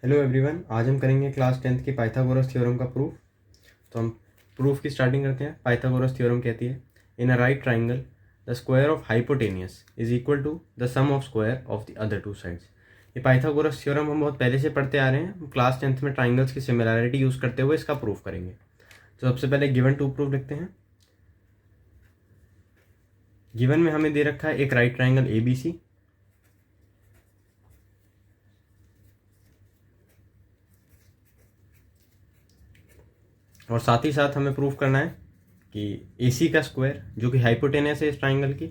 Hello everyone, आज हम करेंगे क्लास 10th के पाइथागोरस थ्योरम का प्रूफ। तो हम प्रूफ की स्टार्टिंग करते हैं। पाइथागोरस थ्योरम कहती है in a right triangle the square of hypotenuse is equal to the sum of square of the other two sides. ये पाइथागोरस थ्योरम हम बहुत पहले से पढ़ते आ रहे हैं। हम क्लास 10th में ट्राइंगल्स की सिमिलैरिटी यूज़ करते हुए इसका प्रूफ करेंगे। तो सबसे पहले गिवन टू प्रूफ लिखते हैं। गिवन में हमें दे रखा है एक right triangle A B C, और साथ ही साथ हमें प्रूफ करना है कि ए सी का स्क्वायर जो कि हाइपोटेनियस है इस ट्राइंगल की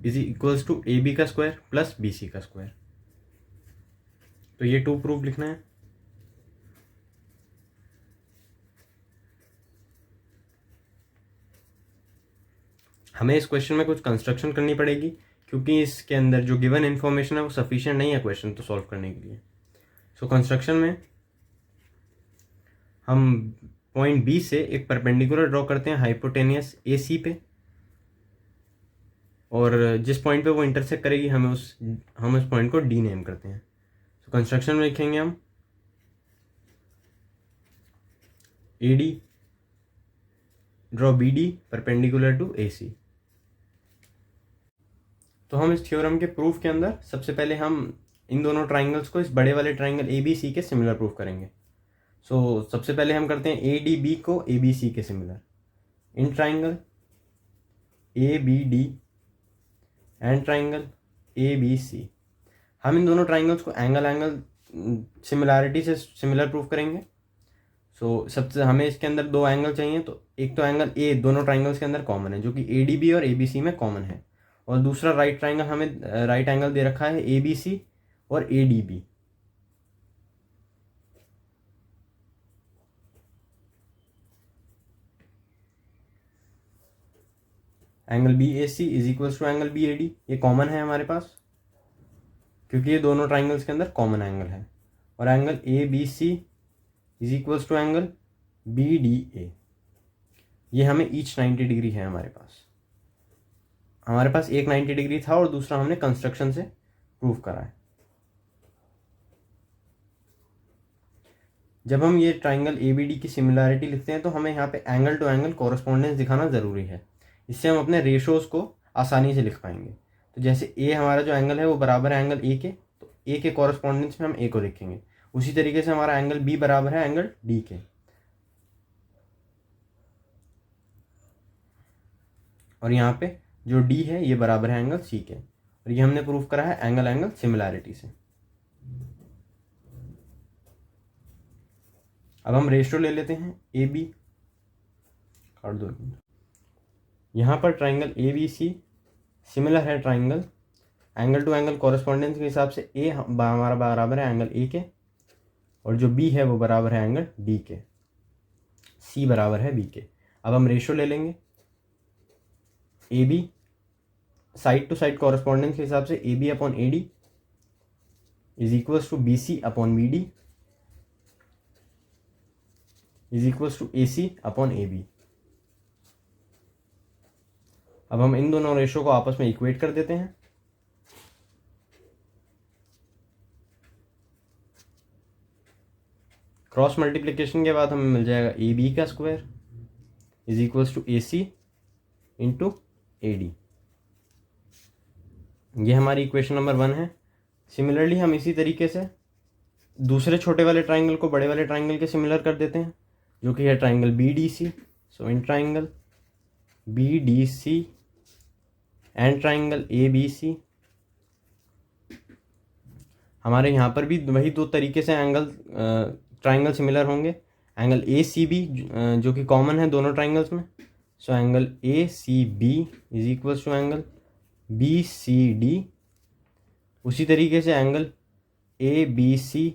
is equals to A B का स्क्वायर प्लस बी सी का स्क्वायर। तो ये टू प्रूफ लिखना है। हमें इस क्वेश्चन में कुछ कंस्ट्रक्शन करनी पड़ेगी क्योंकि इसके अंदर जो गिवन इन्फॉर्मेशन है वो सफिशिएंट नहीं है क्वेश्चन तो सॉल्व करने के लिए। सो कंस्ट्रक्शन में हम पॉइंट बी से एक परपेंडिकुलर ड्रॉ करते हैं हाइपोटेनियस ए सी पे, और जिस पॉइंट पे वो इंटरसेक्ट करेगी हम उस पॉइंट को डी नेम करते हैं। तो कंस्ट्रक्शन में लिखेंगे हम A D draw B D perpendicular to A C. तो हम इस थ्योरम के प्रूफ के अंदर सबसे पहले हम इन दोनों ट्राइंगल्स को इस बड़े वाले ट्राइंगल ए बी सी के सिमिलर प्रूफ करेंगे। सो सबसे पहले हम करते हैं ए डी बी को ए बी सी के similar. In triangle A B D and triangle A B C, हम इन दोनों ट्राइंगल्स को एंगल सिमिलैरिटी से सिमिलर प्रूफ करेंगे। सो सबसे हमें इसके अंदर दो एंगल चाहिए। तो एक तो एंगल ए दोनों ट्राइंगल्स के अंदर कॉमन है जो कि ए डी बी और ए बी सी में कॉमन है, और दूसरा राइट ट्राइंगल हमें राइट एंगल दे रखा है ए बी सी और A D B. Angle B A C is equals to angle B A D, ये कॉमन है हमारे पास क्योंकि ये दोनों ट्राइंगल्स के अंदर कॉमन एंगल है। और angle A B C is equals to angle B D A, ये हमें ईच 90 डिग्री है हमारे पास एक 90 डिग्री था और दूसरा हमने कंस्ट्रक्शन से प्रूव करा है। जब हम ये ट्राइंगल ए बी डी की सिमिलैरिटी लिखते हैं तो हमें यहाँ पे एंगल टू एंगल कॉरस्पॉन्डेंस दिखाना ज़रूरी है। इससे हम अपने रेशोज़ को आसानी से लिख पाएंगे। तो जैसे ए हमारा जो एंगल है वो बराबर है एंगल ए के, तो ए के कॉरस्पॉन्डेंस में हम ए को लिखेंगे। उसी तरीके से हमारा एंगल बी बराबर है एंगल डी के, और यहाँ पे जो डी है ये बराबर है एंगल सी के, और ये हमने प्रूफ करा है एंगल एंगल सिमिलैरिटी से। अब हम रेशियो ले लेते हैं ए बी, काट दो। यहाँ पर triangle A B C similar है triangle angle to angle correspondence के हिसाब से ए हमारा बराबर है एंगल ए के, और जो बी है वो बराबर है एंगल डी के, सी बराबर है बी के। अब हम रेशियो ले लेंगे A B side to side correspondence के हिसाब से A B upon A D is equals to B C upon B D is equals to A C upon A B. अब हम इन दोनों रेशियो को आपस में इक्वेट कर देते हैं। क्रॉस मल्टीप्लिकेशन के बाद हमें मिल जाएगा ए बी का square is equals to A C into A D. ये हमारी इक्वेशन नंबर 1 है। सिमिलरली हम इसी तरीके से दूसरे छोटे वाले ट्राइंगल को बड़े वाले ट्राइंगल के सिमिलर कर देते हैं जो कि है triangle B D C. So in triangle B D C and triangle A B C, हमारे यहाँ पर भी वही दो तरीके से एंगल ट्राइंगल सिमिलर होंगे। एंगल ए सी बी जो कि कॉमन है दोनों ट्राइंगल्स में। So angle A C B is equals to angle B C D. उसी तरीके से angle A B C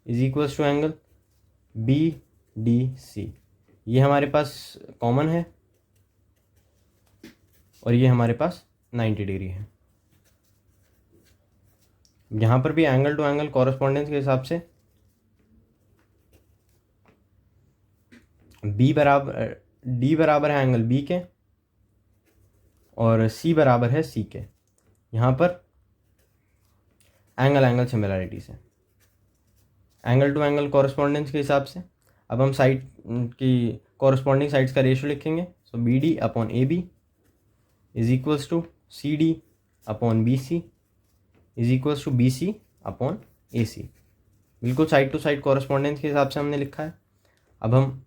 is equals to angle B D C, ये हमारे पास कॉमन है और ये हमारे पास 90 डिग्री है। यहाँ पर भी एंगल टू एंगल कॉरस्पॉन्डेंस के हिसाब से डी बराबर है एंगल बी के और सी बराबर है सी के। यहाँ पर एंगल एंगल सिमिलैरिटी से एंगल टू एंगल कॉरस्पॉन्डेंस के हिसाब से अब हम साइड की कॉरस्पॉन्डिंग साइड्स का रेशियो लिखेंगे। So B D upon A B is equals to C D upon B C is equals to B C upon A C. बिल्कुल साइड टू साइड कॉरस्पॉन्डेंस के हिसाब से हमने लिखा है। अब हम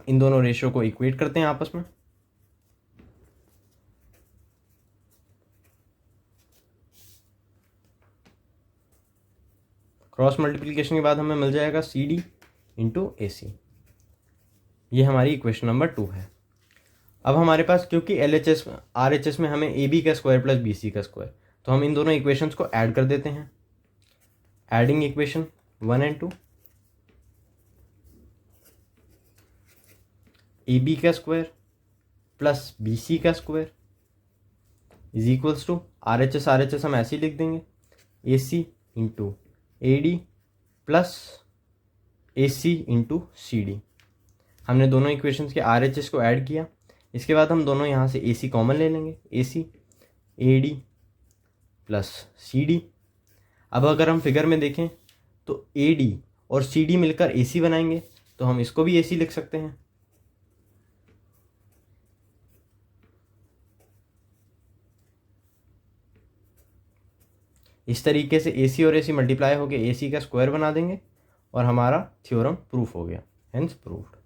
इन दोनों रेशियो को इक्वेट करते हैं आपस में। क्रॉस मल्टीप्लिकेशन के बाद हमें मिल जाएगा सी डी इंटू ए सी। ये हमारी इक्वेशन नंबर 2 है। अब हमारे पास क्योंकि L H S R H S में हमें ए बी का स्क्वायर प्लस बी सी का स्क्वायर, तो हम इन दोनों इक्वेशंस को ऐड कर देते हैं। Adding equation 1 and 2, A B का स्क्वायर प्लस बी सी का square is equals to R H S हम ऐसे ही लिख देंगे, A C into A D plus A C into C D. हमने दोनों इक्वेशंस के आर एच एस को ऐड किया। इसके बाद हम दोनों यहाँ से ए सी कॉमन ले लेंगे, A C A D plus C D. अब अगर हम फिगर में देखें तो ए डी और सी डी मिलकर ए सी बनाएंगे, तो हम इसको भी ए सी लिख सकते हैं। इस तरीके से ए सी और ए सी मल्टीप्लाई होकर ए सी का स्क्वायर बना देंगे और हमारा थ्योरम प्रूफ हो गया, हेंस प्रूफ्ड।